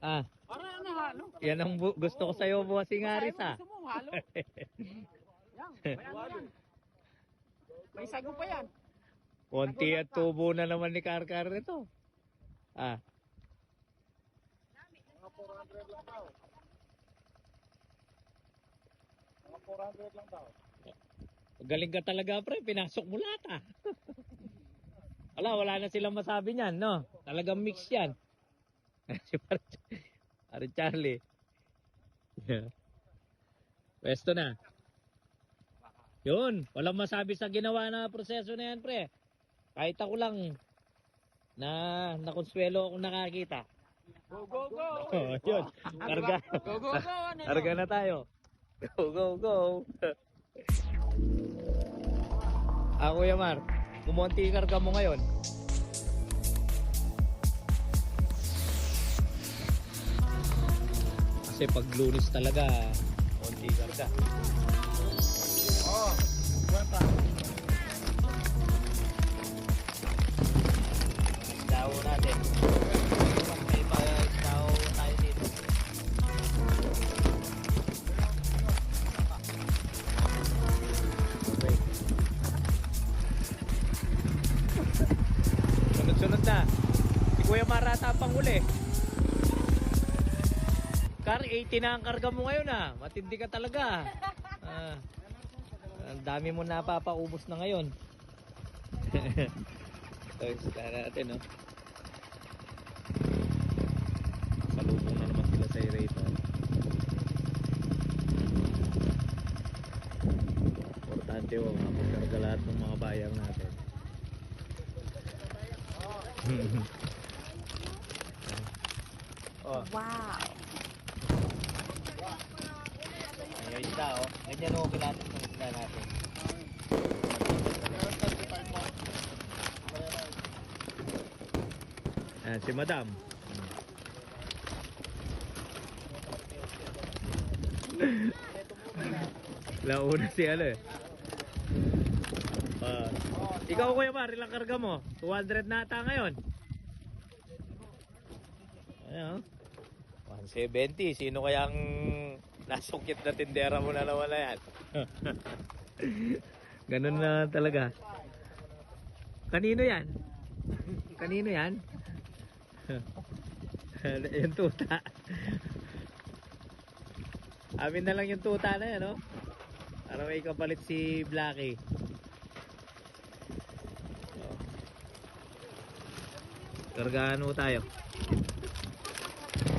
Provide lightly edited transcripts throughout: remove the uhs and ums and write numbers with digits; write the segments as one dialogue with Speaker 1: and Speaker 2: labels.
Speaker 1: Ah,
Speaker 2: Para ano halo?
Speaker 1: yan ang gusto ko sa'yo, bossing Aris, ah.
Speaker 2: Gusto mo halo? Yan, may ano yan. May sago pa yan.
Speaker 1: Konti at tubo na naman ni Karkar nito. Ah,
Speaker 3: Mga 400 lang daw. Mga 400 lang daw.
Speaker 1: galing ka talaga, pre. Pinasok mo lahat, ah. Wala na silang masabi niyan, no? Talagang mix yan. Si Pare Charlie. Yeah. Pwesto na. Yun, walang masabi sa ginawa na proseso na yan, pre. Kahit ako lang na nakonsuelo akong nakakita.
Speaker 2: Go, go, go!
Speaker 1: Oh, yun. Karga.
Speaker 2: Go, go, go! Ano
Speaker 1: Karga na tayo. Go, go, go. Kuya Mar, kumonti karga mo ngayon. Kasi pag Lunes talaga, konti karga.
Speaker 3: Oh, kwenta.
Speaker 1: Daw natin. May daw tayo dito. Okay. Sunod-sunod na. Si Kuya Marata ang panghuli. Kar, 80 na ang karga mo ngayon, ah. Matindi ka talaga. Ang dami mo napapaubos na ngayon. So, isda natin, no? Salubong na naman sila sa irito. Importante, oh, mapagkarga lahat ng mga bayang natin. Oh.
Speaker 4: Wow.
Speaker 1: Ayun isda, oh. Ganyan, oh, kilatin ng isda natin. Ayan, si Madam. Launa si ano eh. Ikaw, Kuya Mar, ilang karga mo? 200 na ata ngayon. Ayan, 170. Sino kayang nasukit na tindera mo na naman na yan? Ganun na talaga. Kanino yan? Kanino yan? Yung tuta. Amin na lang yung tuta na yan, no? Para may kapalit si Blackie. Kargaan mo tayo.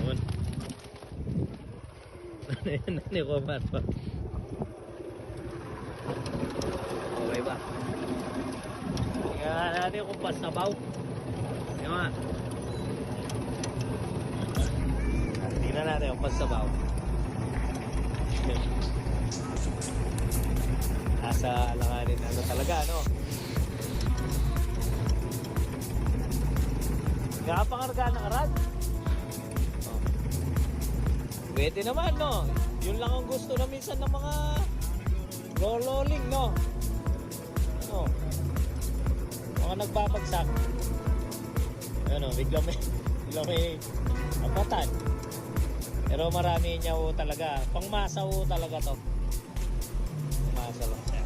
Speaker 1: Ayan. Ano yan? Ano yung kumat pa? Okay ba? Tingnan natin kung pasabaw. Tingnan nga. Tingnan natin kung pasabaw. Nasa alanganin ano talaga, no? Nakapangarga ng arad. Oh. Pwede naman, no? Yun lang ang gusto na minsan ng mga lololing, no? Ano? Mga nagbabagsak. Ano, biglang may apatan. Pero marami niya ho talaga. Pangmasa ho talaga to. Pangmasa lang siya.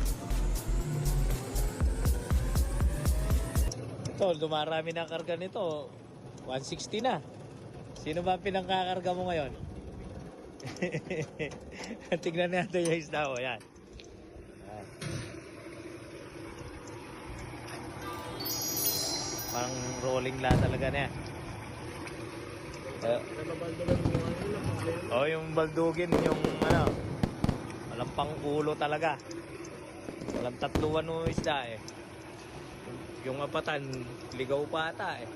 Speaker 1: Ito, dumarami na karga nito. 160 na. Sino ba pinangkakarga mo ngayon? Tignan natin yung isda ko. Yan. Parang rolling la talaga na yan. Oh, yung baldugin, yung ano, walang pang ulo talaga. Walang tatluan ng isda eh. Yung apatan, ligaw pa ata eh.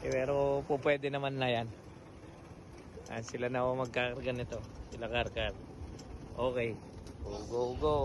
Speaker 1: Pero po pwede naman na yan. Sila na ako magkakarga nito. Sila karkar. Okay. Go, go, go.